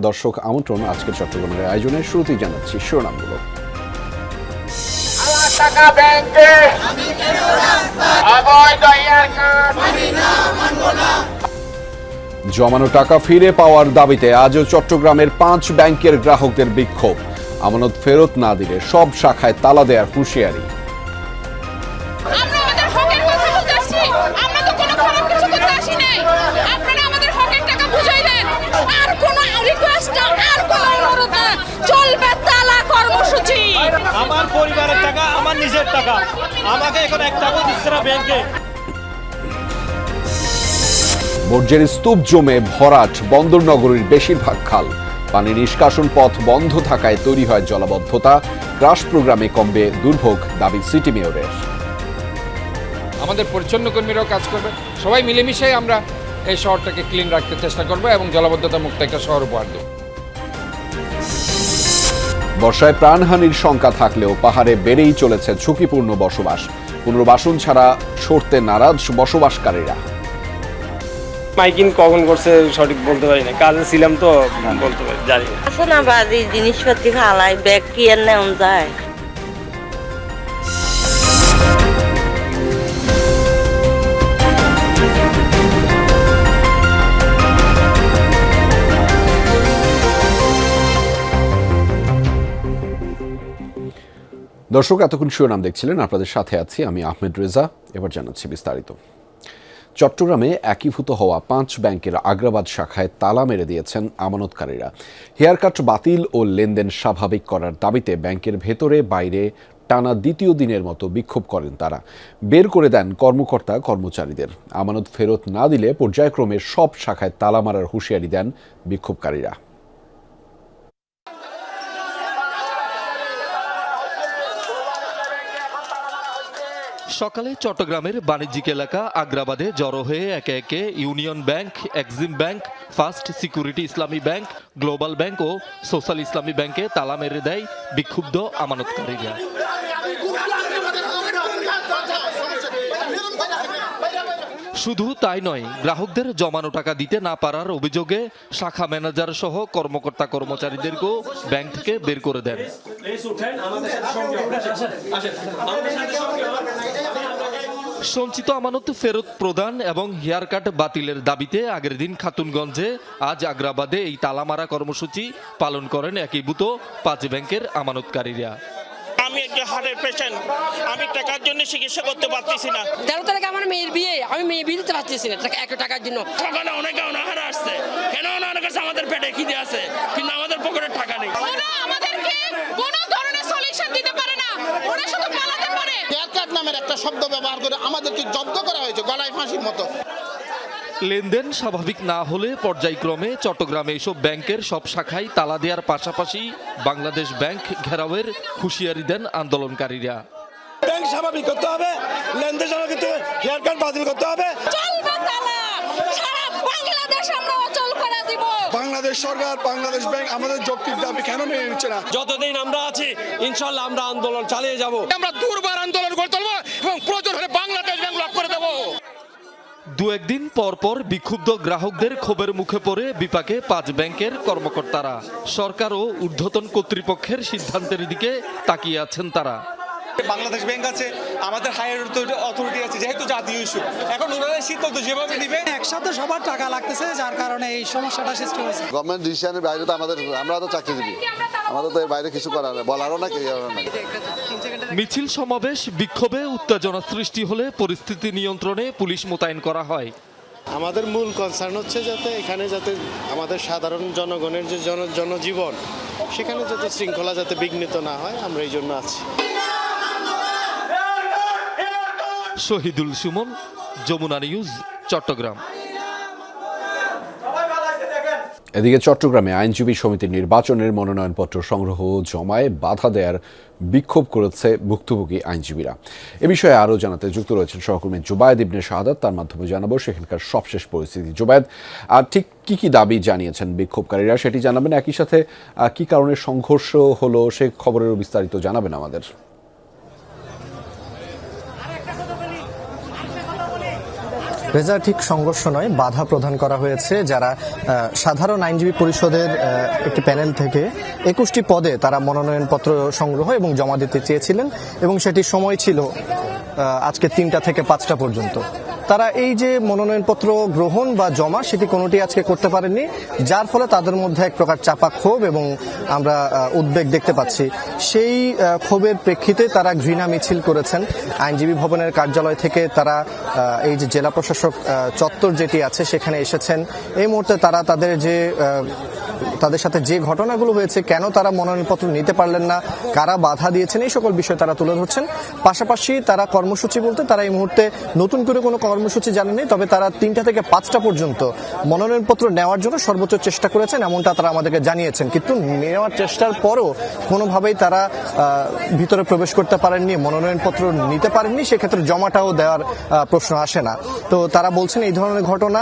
দর্শক আমন্ত্রণ আজকের চট্টগ্রামের আয়োজনে শুরুতেই জানাচ্ছি শিরোনামগুলো। জমানো টাকা ফিরে পাওয়ার দাবিতে আজও চট্টগ্রামের 5 ব্যাংকের গ্রাহকদের বিক্ষোভ। আমানত ফেরত না দিলে সব শাখায় তালা দেওয়ার হুঁশিয়ারি। আমার পরিবারের টাকা, আমার নিজের টাকা, আমাকে এখন এক টাকাও দিচ্ছে না ব্যাংকে। বর্জ্যের স্তূপ জমে ভরাট বন্দর নগরীর বেশিরভাগ খাল। পানি নিষ্কাশন পথ বন্ধ থাকায় তৈরি হয় জলাবদ্ধতা। ক্রাশ প্রোগ্রামে কমবে দুর্ভোগ, দাবি সিটি মেয়রের। আমাদের পরিচ্ছন্ন কর্মীরাও কাজ করবে, সবাই মিলেমিশে আমরা এই শহরটাকে ক্লিন রাখতে চেষ্টা করব এবং জলাবদ্ধতা মুক্ত একটা শহর উপহার দেব। বর্ষায় প্রাণহানির শঙ্কা থাকলেও পাহাড়ে বেড়েই চলেছে ঝুঁকিপূর্ণ বসবাস। পুনর্বাসন ছাড়া সরতে নারাজ বসবাসকারীরা। মাইকিং কখন করছে সঠিক বলতে পারি না, কাজে ছিলাম তো বলতে পারি জানি না। না বাজি জিনিসপাতি ফালাই ব্যাগ কি আর নেওয়া যায়। দর্শক এতক্ষণ শিরোনাম দেখছিলেন, আপনাদের সাথে আছি আমি আহমেদ রেজা। এবার জানাচ্ছি বিস্তারিত। চট্টগ্রামে একীভূত হওয়া 5 ব্যাংকের আগ্রাবাদ শাখায় তালা মেরে দিয়েছেন আমানতকারীরা। হেয়ার কাট বাতিল ও লেনদেন স্বাভাবিক করার দাবিতে ব্যাংকের ভেতরে বাইরে টানা দ্বিতীয় দিনের মতো বিক্ষোভ করেন তারা। বের করে দেন কর্মকর্তা কর্মচারীদের। আমানত ফেরত না দিলে পর্যায়ক্রমে সব শাখায় তালা মারার হুঁশিয়ারি দেন বিক্ষোভকারীরা। সকালে চট্টগ্রামের বাণিজ্যিক এলাকা আগ্রাবাদে জড়ো হয়ে একে একে union bank, Exim bank, first security ইসলামী ব্যাংক, গ্লোবাল ব্যাংক ও সোশ্যাল ইসলামী ব্যাংকে তালা মেরে দেয় বিক্ষুব্ধ আমানতকারীরা। শুধু তাই নয়, গ্রাহকদের জমানো টাকা দিতে না পারার অভিযোগে শাখা ম্যানেজার সহ কর্মকর্তা কর্মচারীদেরকেও ব্যাংক থেকে বের করে দেন। সঞ্চিত আমানত ফেরত প্রদান এবং হেয়ার কাট বাতিলের দাবিতে আগের দিন খাতুনগঞ্জে, আজ আগ্রাবাদে এই তালামারা কর্মসূচি পালন করেন একীভূত 5 ব্যাংকের আমানতকারীরা। আমি একটা হার্টের পেশেন্ট, আমি টাকার জন্য চিকিৎসা করতে পারতেছি না। 13 তারিখে আমার মেয়ের বিয়ে, আমি মেয়ে বিয়ে দিতে পারতেছি না টাকার জন্য। সকালে অনেকে অনাহারে আসছে, কেন ওনার কাছে আমাদের পেটে খিদে আছে কিন্তু আমাদের পকেটে টাকা নেই। ওরা আমাদেরকে কোনো ধরনের সলিউশন দিতে পারে না, ওরা শুধু পালাতে পারে। হেয়ারকাট নামের একটা শব্দ ব্যবহার করে আমাদেরকে জব্দ করা হয়েছে গলায় ফাঁসির মতো। লেনদেন স্বাভাবিক না হলে পর্যায়ক্রমে চট্টগ্রামে এসব ব্যাংকের সব শাখায় তালা দেওয়ার পাশাপাশি বাংলাদেশ ব্যাংক ঘেরাওয়ের হুঁশিয়ারি দেন আন্দোলনকারীরা। ব্যাংক স্বাভাবিক করতে হবে, লেনদেন স্বাভাবিক, হেয়ার কাট বাতিল করতে হবে। চলবে তালা, সারা বাংলাদেশ আমরা অচল করে দিব। বাংলাদেশ সরকার, বাংলাদেশ ব্যাংক আমাদের যৌক্তিক দাবি কেন মেনে নিচ্ছে না? যতদিন আমরা আছি ইনশাআল্লাহ আমরা আন্দোলন চালিয়ে যাব। আমরা দুর্বার আন্দোলন করে তুলব এবং প্রয়োজন হলে বাংলাদেশ ব্যাংক লক করে দেব। দু একদিন পর পর বিক্ষুব্ধ গ্রাহকদের ক্ষোভের মুখে পড়ে বিপাকে 5 ব্যাংকের কর্মকর্তারা। সরকার ও ঊর্ধ্বতন কর্তৃপক্ষের সিদ্ধান্তের দিকে তাকিয়ে আছেন তারা। বাংলাদেশ ব্যাংক আছে, আমাদের হায়ার অথরিটি আছে, যেহেতু জাতীয় ইস্যু, এখন ওনারা সিদ্ধান্ত যেভাবে দিবে একসাথে সবার টাকা লাগতেছে, যার কারণে এই সমস্যাটা সৃষ্টি হয়েছে। গভর্নমেন্ট ডিসিশনের বাইরে তো আমরা তো চাকরিজীবী, আমাদের তো এর বাইরে কিছু করার বলারও না, কেউ নাই। মিছিল সমাবেশ বিক্ষোভে উত্তেজনা সৃষ্টি হলে পরিস্থিতি নিয়ন্ত্রণে পুলিশ মোতায়েন করা হয়। আমাদের মূল কনসার্ন হচ্ছে যাতে আমাদের সাধারণ জনগণের যে জনজীবন, সেখানে যাতে শৃঙ্খলা যাতে বিঘ্নিত না হয়, আমরা এই জন্য আছি। শহীদুল সুমন, যমুনা নিউজ, চট্টগ্রাম। এদিকে চট্টগ্রামে আইনজীবী সমিতির নির্বাচনের মনোনয়নপত্র সংগ্রহ জমায় বাধা দেওয়ার বিক্ষোভ করেছে ভুক্তভোগী আইনজীবীরা। এ বিষয়ে আরও জানাতে যুক্ত রয়েছেন সহকর্মী জুবায়েদ ইবনে শাহাদাত। তার মাধ্যমে জানাবো সেখানকার সবশেষ পরিস্থিতি। জুবায়েদ, আর ঠিক কি দাবি জানিয়েছেন বিক্ষোভকারীরা সেটি জানাবেন, একই সাথে কি কারণে সংঘর্ষ হলো সে খবরেরও বিস্তারিত জানাবেন আমাদের। রেজা, ঠিক সংঘর্ষ নয়, বাধা প্রদান করা হয়েছে। যারা সাধারণ আইনজীবী পরিষদের একটি প্যানেল থেকে 21টি পদে তারা মনোনয়নপত্র সংগ্রহ এবং জমা দিতে চেয়েছিলেন এবং সেটির সময় ছিল আজকে 3টা থেকে 5টা পর্যন্ত। তারা এই যে মনোনয়নপত্র গ্রহণ বা জমা সেটি কোনোটি আজকে করতে পারেননি, যার ফলে তাদের মধ্যে এক প্রকার চাপা ক্ষোভ এবং আমরা উদ্বেগ দেখতে পাচ্ছি। সেই ক্ষোভের প্রেক্ষিতে তারা ঘৃণা মিছিল করেছেন আইনজীবী ভবনের কার্যালয় থেকে। তারা এই যে জেলা প্রশাসক চত্বর যেটি আছে সেখানে এসেছেন। এই মুহূর্তে তারা তাদের সাথে যে ঘটনাগুলো হয়েছে, কেন তারা মনোনয়নপত্র নিতে পারলেন না, কারা বাধা দিয়েছেন, এই সকল বিষয় তারা তুলে ধরছেন। পাশাপাশি তারা কর্মসূচি বলতে তারা এই মুহূর্তে নতুন করে কোনো কর্মসূচি জানেননি, তবে তারা 3টা থেকে 5টা পর্যন্ত মনোনয়নপত্র নেওয়ার জন্য সর্বোচ্চ চেষ্টা করেছেন, এমনটা তারা আমাদেরকে জানিয়েছেন। কিন্তু নেওয়ার চেষ্টার পরও কোনোভাবেই তারা ভিতরে প্রবেশ করতে পারেননি, মনোনয়নপত্র নিতে পারেননি, সেক্ষেত্রে জমাটাও দেওয়ার প্রশ্ন আসে না। তো তারা বলছেন এই ধরনের ঘটনা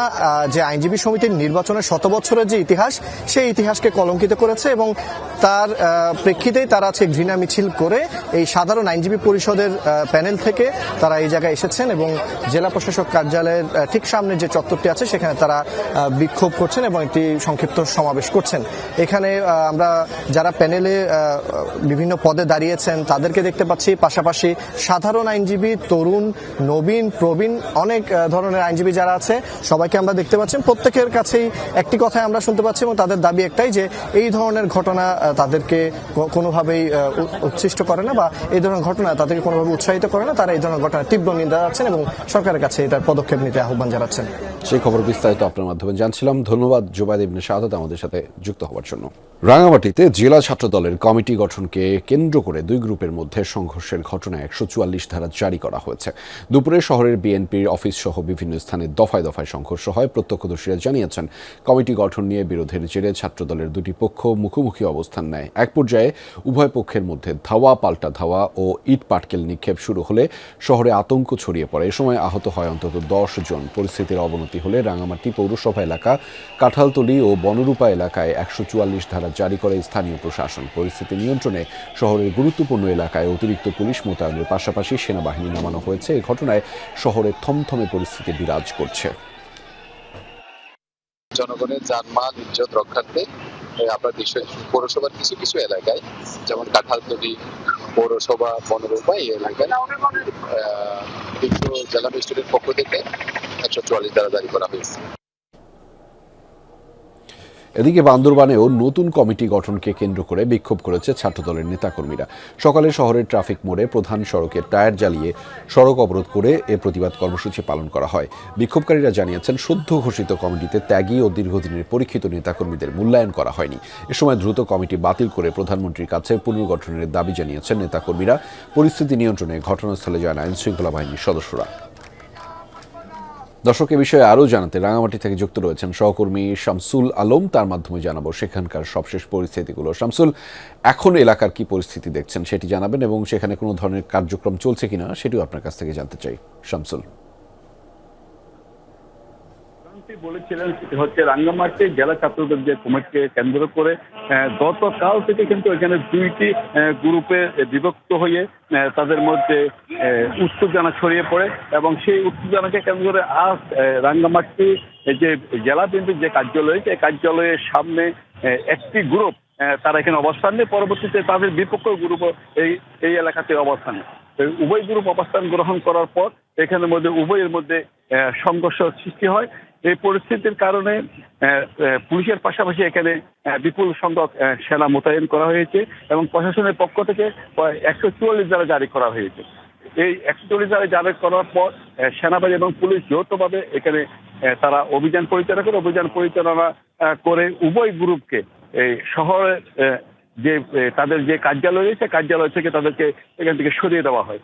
যে আইনজীবী সমিতির নির্বাচনের 100 বছরের যে ইতিহাস, সেই ইতিহাসকে কলঙ্কিত করেছে এবং তার প্রেক্ষিতেই তারা আজকে ঘৃণা মিছিল করে এই সাধারণ আইনজীবী পরিষদের প্যানেল থেকে তারা এই জায়গায় এসেছেন এবং জেলা প্রশাসক কার্যালয়ের ঠিক সামনে যে চত্বরটি আছে সেখানে তারা বিক্ষোভ করছেন এবং একটি সংক্ষিপ্ত সমাবেশ করছেন। এখানে আমরা যারা প্যানেলে বিভিন্ন পদে দাঁড়িয়েছেন তাদেরকে দেখতে পাচ্ছি, পাশাপাশি সাধারণ আইনজীবী, তরুণ, নবীন, প্রবীণ, অনেক ধরনের আইনজীবী যারা আছে সবাইকে আমরা দেখতে পাচ্ছি। প্রত্যেকের কাছেই একটি কথাই আমরা শুনতে পাচ্ছি এবং তাদের দাবি একটাই যে এই ধরনের ঘটনা তাদেরকে কোনোভাবেই উচ্ছিষ্ট করে না বা এই ধরনের ঘটনা তাদেরকে কোনোভাবে উৎসাহিত করে না। তারা এই ধরনের ঘটনা তীব্র নিন্দা জানাচ্ছেন এবং সরকারের কাছে এটার পদক্ষেপ নিতে আহ্বান জানাচ্ছেন। সেই খবর বিস্তারিত আপনার মাধ্যমে জানছিলাম। ধন্যবাদ জুবাইদ ইবনে শাহাদাত আমাদের সাথে যুক্ত হওয়ার জন্য। রাঙামাটিতে জেলা ছাত্র দলের কমিটি গঠনকে কেন্দ্র করে 2 গ্রুপের মধ্যে সংঘর্ষের ঘটনায় 144 ধারা জারি করা হয়েছে। দুপুরে শহরের বিএনপির অফিস সহ বিভিন্ন স্থানে দফায় দফায় সংঘর্ষ হয়। প্রত্যক্ষদর্শীরা জানিয়েছেন কমিটি গঠন নিয়ে বিরোধের জেরে ছাত্র দলের 2টি পক্ষ মুখোমুখি অবস্থান নেয়। এক পর্যায়ে উভয় পক্ষের মধ্যে ধাওয়া পাল্টা ধাওয়া ও ইট পাটকেল নিক্ষেপ শুরু হলে শহরে আতঙ্ক ছড়িয়ে পড়ে। এ সময় আহত হয় অন্তত 10 জন। পরিস্থিতির অবনতি হলে রাঙামাটি পৌরসভা এলাকা, কাঁঠালতলী ও বনরূপা এলাকায় 144 ধারা জারি করে স্থানীয় প্রশাসন। পরিস্থিতি নিয়ন্ত্রণে শহরের গুরুত্বপূর্ণ এলাকায় অতিরিক্ত পুলিশ মোতায়েনের পাশাপাশি সেনাবাহিনী নামানো হয়েছে। এই ঘটনায় শহরে থমথমে পরিস্থিতি বিরাজ করছে। জনগণের জানমাল ইজ্জত রক্ষার্থে আপনার পৌরসভার কিছু কিছু এলাকায়, যেমন কাঁঠালতলী পৌরসভা, বনরূপা এই এলাকায় জেলা ম্যাজিস্ট্রেটের পক্ষ থেকে 144 ধারা জারি করা হয়েছে। এদিকে বান্দরবানেও নতুন কমিটি গঠনকে কেন্দ্র করে বিক্ষোভ করেছে ছাত্রদলের নেতাকর্মীরা। সকালে শহরের ট্রাফিক মোড়ে প্রধান সড়কের টায়ার জ্বালিয়ে সড়ক অবরোধ করে এ প্রতিবাদ কর্মসূচি পালন করা হয়। বিক্ষোভকারীরা জানিয়েছেন সদ্য ঘোষিত কমিটিতে ত্যাগী ও দীর্ঘদিনের পরীক্ষিত নেতাকর্মীদের মূল্যায়ন করা হয়নি। এ সময় দ্রুত কমিটি বাতিল করে প্রধানমন্ত্রীর কাছে পুনর্গঠনের দাবি জানিয়েছেন নেতাকর্মীরা। পরিস্থিতি নিয়ন্ত্রণে ঘটনাস্থলে যান আইন শৃঙ্খলা বাহিনীর সদস্যরা। দর্শক, এ বিষয়ে আরও জানাতে রাঙামাটি থেকে যুক্ত রয়েছেন সহকর্মী শামসুল আলম। তার মাধ্যমে জানাবো সেখানকার সবশেষ পরিস্থিতিগুলো। শামসুল, এখন এলাকার কি পরিস্থিতি দেখছেন সেটি জানাবেন এবং সেখানে কোনো ধরনের কার্যক্রম চলছে কিনা সেটিও আপনার কাছ থেকে জানতে চাই। শামসুল বলেছিলেন হচ্ছে রাঙ্গামাটি জেলা ছাত্রদের যে কমিটিকে কেন্দ্র করে গতকাল থেকে কিন্তু এখানে 2টি গ্রুপে বিভক্ত হয়ে তাদের মধ্যে উত্তেজনা ছড়িয়ে পড়ে এবং সেই উত্তেজনাকে কেন্দ্র করে আজ রাঙ্গামাটি যে জেলা বিএনপির যে কার্যালয়, সেই কার্যালয়ের সামনে একটি গ্রুপ তারা এখানে অবস্থান নেয়। পরবর্তীতে তাদের বিপক্ষ গ্রুপ এই এলাকাতে অবস্থান নেয়। উভয় গ্রুপ অবস্থান গ্রহণ করার পর এখানের মধ্যে উভয়ের মধ্যে সংঘর্ষ সৃষ্টি হয়। এই পরিস্থিতির কারণে পুলিশের পাশাপাশি এখানে বিপুল সংখ্যক সেনা মোতায়েন করা হয়েছে এবং প্রশাসনের পক্ষ থেকে 144 ধারা জারি করা হয়েছে। এই 144 ধারা জারি করার পর সেনাবাহিনী এবং পুলিশ যৌথভাবে এখানে তারা অভিযান পরিচালনা করে উভয় গ্রুপকে এই শহরের যে তাদের যে কার্যালয় রয়েছে কার্যালয় থেকে তাদেরকে এখান থেকে সরিয়ে দেওয়া হয়।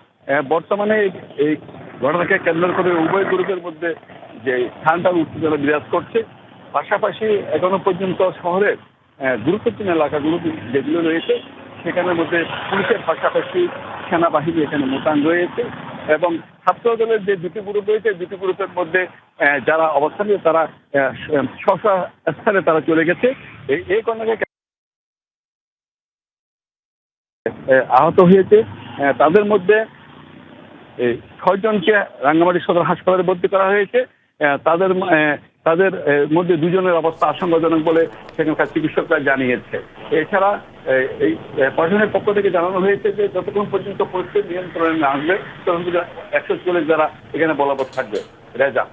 বর্তমানে এই ঘটনাকে কেন্দ্র করে উভয় গ্রুপের মধ্যে যে ঠান্ডা উত্তেজনা বিরাজ করছে। পাশাপাশি এখনো পর্যন্ত শহরের গুরুত্বপূর্ণ এলাকাগুলো যেগুলো রয়েছে সেখানের মধ্যে পুলিশের পাশাপাশি সেনাবাহিনী এখানে মোতায়েন রয়েছে এবং ছাত্র দলের যে 2টি গ্রুপ রয়েছে 2টি গ্রুপের মধ্যে যারা অবস্থান নিয়ে তারা স্থানে তারা চলে গেছে। এই ঘটনাকে আহত হয়েছে। তাদের মধ্যে 6 জনকে রাঙ্গামাটি সদর হাসপাতালে ভর্তি করা হয়েছে তাদের মধ্যে দুজনের অবস্থা আশঙ্কাজনক বলে সেখানকার চিকিৎসকরা জানিয়েছে। এছাড়া এই প্রশাসনের পক্ষ থেকে জানানো হয়েছে যে যতক্ষণ পর্যন্ত পরিস্থিতি নিয়ন্ত্রণে না আসবে তখন অ্যাক্সেস পুলিশ যারা এখানে বলবৎ থাকবে। রেজা,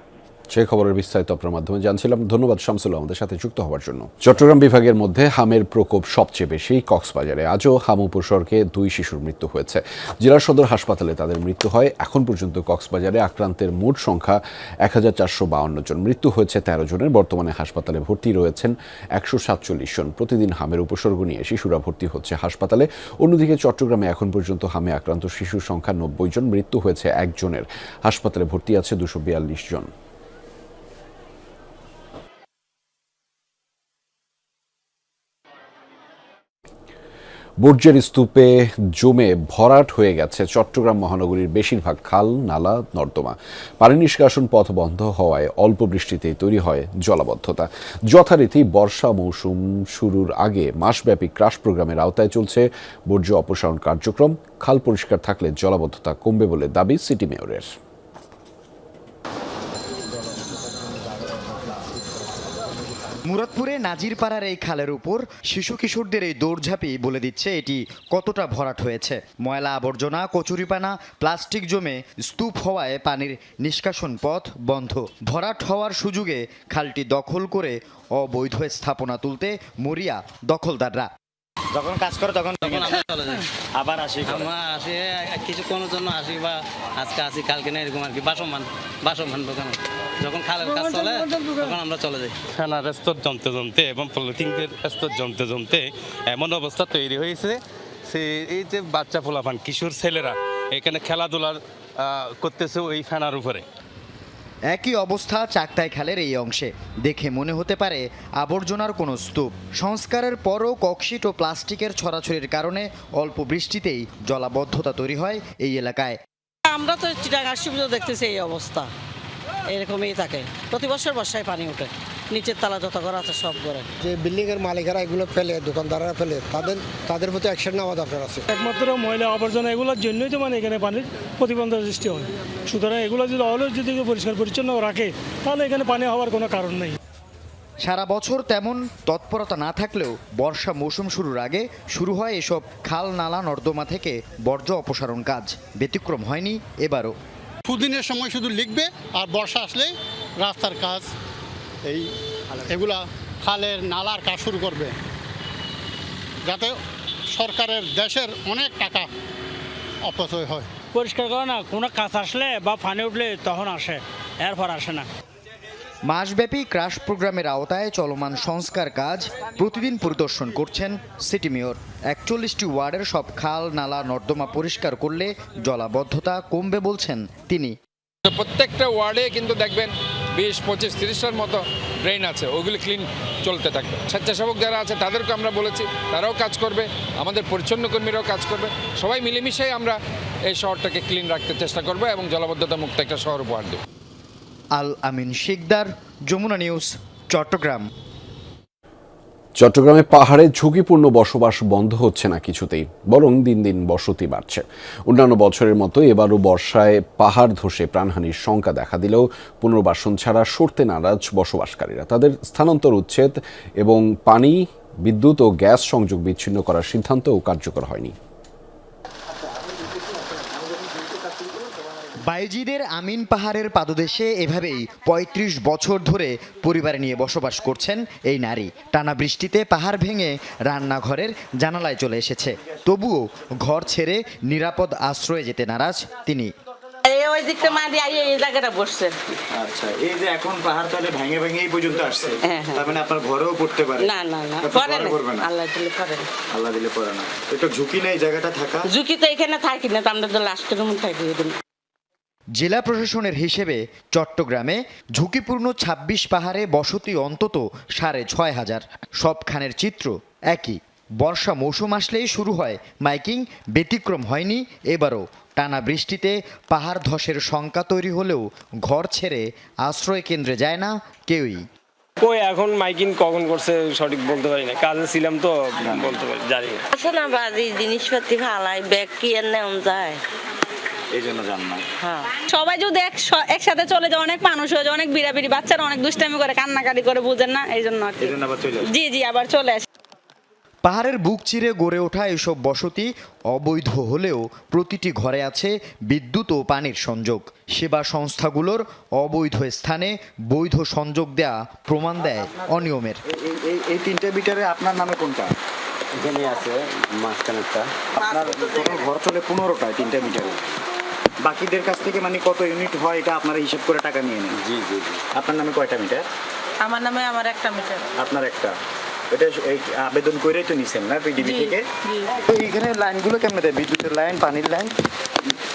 সেই খবরের বিস্তারিত আপনার মাধ্যমে জানছিলাম। ধন্যবাদ শামসুল আমাদের সাথে যুক্ত হওয়ার জন্য। চট্টগ্রাম বিভাগের মধ্যে হামের প্রকোপ সবচেয়ে বেশি কক্সবাজারে। আজও হাম উপসর্গে 2 শিশুর মৃত্যু হয়েছে। জেলা সদর হাসপাতালে তাদের মৃত্যু হয়। এখন পর্যন্ত কক্সবাজারে আক্রান্তের মোট সংখ্যা 1452 জন। মৃত্যু হয়েছে 13 জনের। বর্তমানে হাসপাতালে ভর্তি রয়েছেন 147 জন। প্রতিদিন হামের উপসর্গ নিয়ে শিশুরা ভর্তি হচ্ছে হাসপাতালে। অন্যদিকে চট্টগ্রামে এখন পর্যন্ত হামে আক্রান্ত শিশুর সংখ্যা 90 জন। মৃত্যু হয়েছে 1 জনের। হাসপাতালে ভর্তি আছে 242 জন। বর্জ্যের স্তূপে জমে ভরাট হয়ে গেছে চট্টগ্রাম মহানগরীর বেশিরভাগ খাল, নালা, নর্দমা। পানি নিষ্কাশন পথ বন্ধ হওয়ায় অল্প বৃষ্টিতেই তৈরি হয় জলাবদ্ধতা। যথারীতি বর্ষা মৌসুম শুরুর আগে মাসব্যাপী ক্রাশ প্রোগ্রামের আওতায় চলছে বর্জ্য অপসারণ কার্যক্রম। খাল পরিষ্কার থাকলে জলাবদ্ধতা কমবে বলে দাবি সিটি মেয়রের। মুরাদপুরে নাজিরপাড়ার এই খালের উপর শিশু কিশোরদের এই দৌড়ঝাঁপি বলে দিচ্ছে এটি কতটা ভরাট হয়েছে। ময়লা আবর্জনা, কচুরিপানা, প্লাস্টিক জমে স্তূপ হওয়ায় পানির নিষ্কাশন পথ বন্ধ। ভরাট হওয়ার সুযোগে খালটি দখল করে অবৈধ স্থাপনা তুলতে মরিয়া দখলদাররা। যখন কাজ করে তখন চলে যায়, আবার আসি কিছুক্ষণের জন্য আসি বা আজকে আসি কালকে না, এরকম আর কি। বাসমান দোকান যখন খালের কাজ চলে তখন আমরা চলে যাই। ফেনার স্তর জমতে জমতে এবং পলিথিনের স্তর জমতে জমতে এমন অবস্থা তৈরি হয়েছে, সে এই যে বাচ্চা পোলাপান কিশোর ছেলেরা এখানে খেলাধুলা করতেছে ওই ফেনার উপরে। একই অবস্থা চাকতাই খালের এই অংশে। দেখে মনে হতে পারে আবর্জনার কোনো স্তূপ। সংস্কারের পরও ককশিট ও প্লাস্টিকের ছড়াছড়ির কারণে অল্প বৃষ্টিতেই জলাবদ্ধতা তৈরি হয় এই এলাকায়। আমরা তো চিটাগাং সুবিধা দেখতেছি এই অবস্থা এরকমই থাকে। প্রতি বছর বর্ষায় পানি ওঠে, নিচের তালা যত ঘর আছে সব ঘরে। যে বিল্ডিং এর মালিকেরা এগুলো ফেলে, দোকানদাররা ফেলে, তাদের প্রতি অ্যাকশন নেওয়া দরকার আছে। একমাত্র ময়লা আবর্জনা এগুলোর জন্যই তো এখানে পানির প্রতিবন্ধক সৃষ্টি হয়। সুতরাং এগুলো যদি অলওয়েজ যদি পরিষ্কার পরিচ্ছন্ন রাখে তাহলে এখানে পানি হওয়ার কোনো কারণ নেই। সারা বছর তেমন তৎপরতা না থাকলেও বর্ষা মৌসুম শুরুর আগে শুরু হয় এসব খাল, নালা, নর্দমা থেকে বর্জ্য অপসারণ কাজ। ব্যতিক্রম হয়নি এবারও। পুদিনের সময় শুধু লিখবে, আর বর্ষা আসলে রাস্তার কাজ, এগুলা খালের নালার কাজ শুরু করবে, যাতে সরকারের দেশের অনেক টাকা অপচয় হয়। পরিষ্কার করে না, কোনো কাজ আসলে বা পানি উঠলে তখন আসে, এরপর আসে না। মাসব্যাপী ক্রাশ প্রোগ্রামের আওতায় চলমান সংস্কার কাজ প্রতিদিন পরিদর্শন করছেন সিটি মেয়র। 41টি ওয়ার্ডের সব খাল, নালা, নর্দমা পরিষ্কার করলে জলাবদ্ধতা কমবে বলছেন তিনি। প্রত্যেকটা ওয়ার্ডে কিন্তু দেখবেন 20, 25, 30টার মতো ড্রেন আছে, ওগুলি ক্লিন চলতে থাকবে। স্বেচ্ছাসেবক যারা আছে তাদেরকে আমরা বলেছি, তারাও কাজ করবে, আমাদের পরিচ্ছন্ন কর্মীরাও কাজ করবে। সবাই মিলেমিশেই আমরা এই শহরটাকে ক্লিন রাখতে চেষ্টা করবো এবং জলাবদ্ধতা মুক্ত একটা শহর উপহার দেব। আল আমিন শিকদার, যমুনা নিউজ, চট্টগ্রাম। চট্টগ্রামে পাহাড়ে ঝুঁকিপূর্ণ বসবাস বন্ধ হচ্ছে না কিছুতেই, বরং দিন দিন বসতি বাড়ছে। অন্যান্য বছরের মতো এবারও বর্ষায় পাহাড় ধসে প্রাণহানির শঙ্কা দেখা দিলেও পুনর্বাসন ছাড়া সরতে নারাজ বসবাসকারীরা। তাদের স্থানান্তর উচ্ছেদ এবং পানি, বিদ্যুৎ ও গ্যাস সংযোগ বিচ্ছিন্ন করার সিদ্ধান্তও কার্যকর হয়নি। বায়েজিদের আমিন পাহাড়ের পাদদেশে এভাবেই 35 বছর ধরে পরিবার নিয়ে বসবাস করছেন এই নারী। টানা বৃষ্টিতে পাহাড় ভেঙে রান্নাঘরের জানালায় চলে এসেছে, তবুও ঘর ছেড়ে নিরাপদ আশ্রয়ে যেতে নারাজ তিনি। ওই দিকটা মাটি আইয়ে এই জায়গাটা বসছে। আচ্ছা, এই যে এখন পাহাড় তাহলে ভেঙে ভেঙে এই পর্যন্ত আসছে, তার মানে আপনার ঘরেও পড়তে পারে? না না না, পড়ে না, আল্লাহ দিলে পড়ে না। আল্লাহ দিলে পড়ে না। এটা ঝুঁকি নেই জায়গাটা থাকা? ঝুঁকি তো এখানে থাকি না, তো আমরা তো লাস্টের রুমে থাকি। জেলা প্রশাসনের হিসেবে চট্টগ্রামে ঝুঁকিপূর্ণ 26 পাহাড়ে বসতি অন্তত 6,500। সবখানের চিত্র একই। বর্ষা মৌসুম আসলেই শুরু হয় মাইকিং। ব্যতিক্রম হয়নি এবারও। টানা বৃষ্টিতে পাহাড় ধসের শঙ্কা তৈরি হলেও ঘর ছেড়ে আশ্রয় কেন্দ্রে যায় না কেউই। কই এখন মাইকিং কখন করছে সঠিক বলতে পারি না, কাজে ছিলাম তো বলতে পারি জানি না। আছে না বাজি জিনিসপাতি ফালাই, ব্যাগ কি আর নেওয়া যায়? এই জন্য যান না। সবাই যদি একসাথে চলে যায়, অনেক মানুষ হয়ে যায়, অনেক বিড়াবিড়ি, বাচ্চারা অনেক দুষ্টামি করে, কান্নাকাটি করে, বুঝেন না, এই জন্য আবার চলে জি আবার চলে আসে। পাহাড়ের বুক চিরে গড়ে ওঠা এসব বসতি অবৈধ হলেও প্রতিটি ঘরে আছে বিদ্যুৎ ও পানির সংযোগ। সেবা সংস্থাগুলোর অবৈধ স্থানে বৈধ সংযোগ দেয়া প্রমাণ দেয় অনিয়মের। এই 3টে মিটারে আপনার নামে কোনটা? এখানে আছে মাঝখানেরটা। আপনার টোটাল ঘর চলে 15টায় 3টে মিটারে। বাকিদের কাছ থেকে মানে কত ইউনিট হয় এটা আপনারা হিসাব করে টাকা নিয়ে নেন? জি। আপনার নামে কয়টা মিটার? আমার নামে আমার একটা মিটার। আপনার একটা। এটা এই আবেদন করেই তো নিছেন না পিডিবি থেকে? তো এইখানে লাইনগুলো কেমন দেয়? বিদ্যুতের লাইন, পানির লাইন?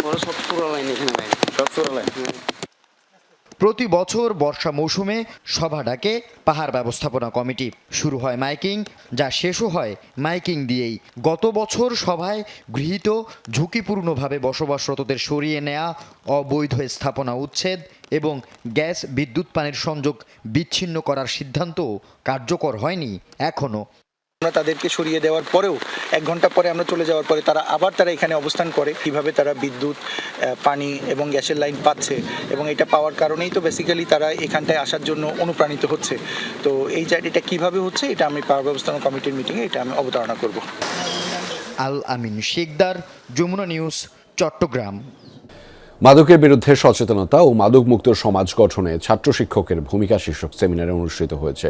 ওরা সব পুরো লাইন এখানে লাইন। সব পুরো লাইন। প্রতি বছর বর্ষা মৌসুমে সভা ডাকে পাহাড় ব্যবস্থাপনা কমিটি। শুরু হয় মাইকিং, যা শেষও হয় মাইকিং দিয়েই। গত বছর সভায় গৃহীত ঝুঁকিপূর্ণভাবে বসবাসরতদের সরিয়ে নেওয়া, অবৈধ স্থাপনা উচ্ছেদ এবং গ্যাস বিদ্যুৎ পানির সংযোগ বিচ্ছিন্ন করার সিদ্ধান্ত কার্যকর হয়নি এখনও। আমরা তাদেরকে সরিয়ে দেওয়ার পরেও 1 ঘন্টা পরে আমরা চলে যাওয়ার পরে তারা এখানে অবস্থান করে। কিভাবে তারা বিদ্যুৎ, পানি এবং গ্যাসের লাইন পাচ্ছে এবং এটা পাওয়ার কারণেই তো বেসিক্যালি তারা এখানটায় আসার জন্য অনুপ্রাণিত হচ্ছে। তো এই জায়গাটা কিভাবে হচ্ছে এটা আমি পাওয়ার ব্যবস্থাপনা কমিটির মিটিংয়ে এটা আমি অবতারণা করব। আল আমিন শেখদার, যমুনা নিউজ, চট্টগ্রাম। মাদকের বিরুদ্ধে সচেতনতা ও মাদক মুক্ত সমাজ গঠনে ছাত্র শিক্ষকের ভূমিকা শীর্ষক সেমিনারে অনুষ্ঠিত হয়েছে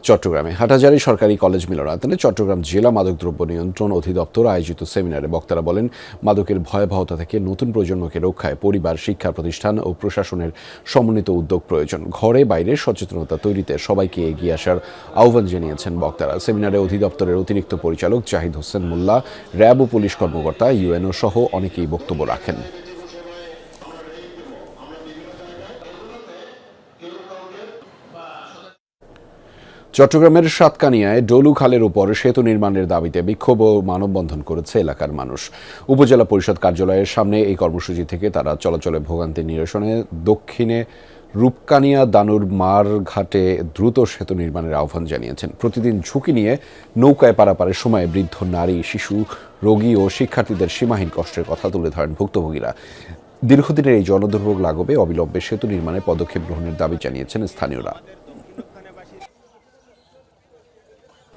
চট্টগ্রামে। হাটহাজারী সরকারি কলেজ মিলনায়তনে চট্টগ্রাম জেলা মাদকদ্রব্য নিয়ন্ত্রণ অধিদপ্তর আয়োজিত সেমিনারে বক্তারা বলেন, মাদকের ভয়াবহতা থেকে নতুন প্রজন্মকে রক্ষায় পরিবার, শিক্ষা প্রতিষ্ঠান ও প্রশাসনের সমন্বিত উদ্যোগ প্রয়োজন। ঘরে বাইরে সচেতনতা তৈরিতে সবাইকে এগিয়ে আসার আহ্বান জানিয়েছেন বক্তারা। সেমিনারে অধিদপ্তরের অতিরিক্ত পরিচালক জাহিদ হোসেন মোল্লা, র্যাব ও পুলিশ কর্মকর্তা, ইউএনও সহ অনেকেই বক্তব্য রাখেন। চট্টগ্রামের সাতকানিয়ায় ডলু খালের উপর সেতু নির্মাণের দাবিতে বিক্ষোভ ও মানববন্ধন করেছে এলাকার মানুষ। উপজেলা পরিষদ কার্যালয়ের সামনে এই কর্মসূচি থেকে তারা চলাচলে ভোগান্তি নিরসনে দক্ষিণে রূপকানিয়া দানুর মার ঘাটে দ্রুত সেতু নির্মাণের আহ্বান জানিয়েছেন। প্রতিদিন ঝুঁকি নিয়ে নৌকায় পারাপারের সময় বৃদ্ধ, নারী, শিশু, রোগী ও শিক্ষার্থীদের সীমাহীন কষ্টের কথা তুলে ধরেন ভুক্তভোগীরা। দীর্ঘদিনের এই জনদুর্ভোগ লাঘবে অবিলম্বে সেতু নির্মাণে পদক্ষেপ গ্রহণের দাবি জানিয়েছেন স্থানীয়রা।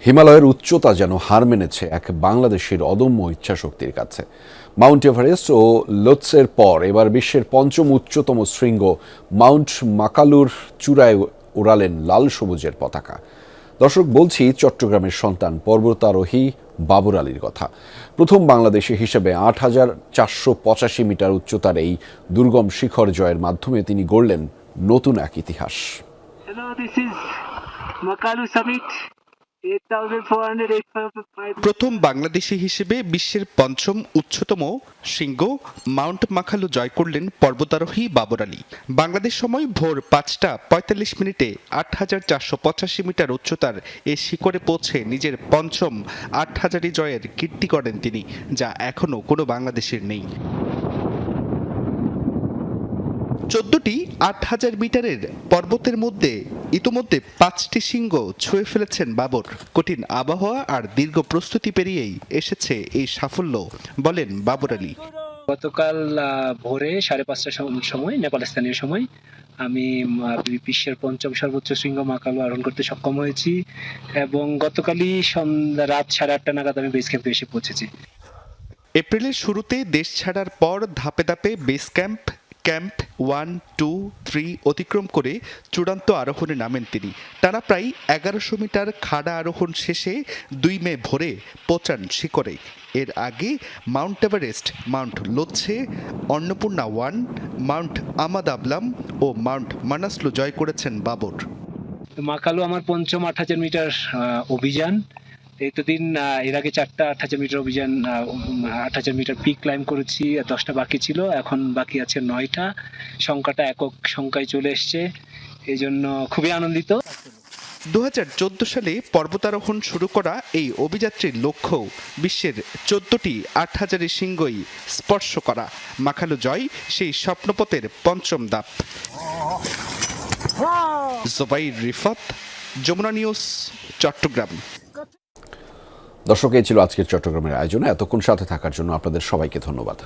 হিমালয়ের উচ্চতা যেন হার মেনেছে এক বাংলাদেশের অদম্য ইচ্ছাশক্তির কাছে। মাউন্ট এভারেস্ট ও লোৎসের পর এবার বিশ্বের 5ম উচ্চতম শৃঙ্গ মাউন্ট মাকালুর চূড়ায় উড়ালেন লাল সবুজের পতাকা। দর্শক, বলছি চট্টগ্রামের সন্তান পর্বতারোহী বাবর আলীর কথা। প্রথম বাংলাদেশি হিসেবে 8,485 মিটার উচ্চতার এই দুর্গম শিখর জয়ের মাধ্যমে তিনি গড়লেন নতুন এক ইতিহাস। প্রথম বাংলাদেশি হিসেবে বিশ্বের 5ম উচ্চতম শৃঙ্গ মাউন্ট মাকালু জয় করলেন পর্বতারোহী বাবর আলী। বাংলাদেশ সময় ভোর 5টা 45 8,485 মিটার উচ্চতার এ শিখরে পৌঁছে নিজের 5ম 8,000 জয়ের কীর্তি করেন তিনি, যা এখনো কোনো বাংলাদেশের নেই। 14টি 8,000 মিটারের পর্বতের মধ্যে ইতোমধ্যে 5টি শৃঙ্গ ছুঁয়ে ফেলেছেন বাবর। কঠিন আবহাওয়া আর দীর্ঘ প্রস্তুতি পেরিয়েই এসেছে এই সাফল্য, বলেন বাবর আলী। গতকাল ভোরে 5:30টার সময় নেপাল স্থানীয় সময় আমি বিশ্বের 5ম সর্বোচ্চ শৃঙ্গ মাকালু আরোহণ করতে সক্ষম হয়েছি এবং গতকালই রাত 8:30 নাগাদ আমি বেস ক্যাম্পে এসে পৌঁছেছি। এপ্রিলের শুরুতে দেশ ছাড়ার পর ধাপে ধাপে বেস ক্যাম্প 1, 2, 3 অতিক্রম করে চূড়ান্ত আরোহণে নামেন তিনি। টানা প্রায় 1100 মিটার খাড়া আরোহণ শেষে 2 মে ভোরে পৌঁছান শিখরে। এর আগে Mount Everest, Mount Lhotse, Annapurna 1, Mount Ama Dablam ও মাউন্ট মানাসলু জয় করেছেন বাবর। মাকালু আমার 5ম 8,000 মিটার অভিযান। এতদিন এর আগে 4টা 8,000 মিটার অভিযান, 8,000 মিটার পিক ক্লাইম্ব করেছি, 10টা বাকি ছিল, এখন বাকি আছে 9টা। সংখ্যাটা একক সংখ্যায় চলে এসছে, এই জন্য খুবই আনন্দিত। 2014 সালে পর্বতারোহণ শুরু করা এই অভিযাত্রীর লক্ষ্য বিশ্বের 14টি 8,000 শৃঙ্গই স্পর্শ করা। মাকালু জয় সেই স্বপ্নপথের 5ম ধাপ। জুবাইর রিফাত, যমুনা নিউজ, চট্টগ্রাম। দর্শক, এই ছিল আজকের চট্টগ্রামের আয়োজনে। এতক্ষণ সাথে থাকার জন্য আপনাদের সবাইকে ধন্যবাদ।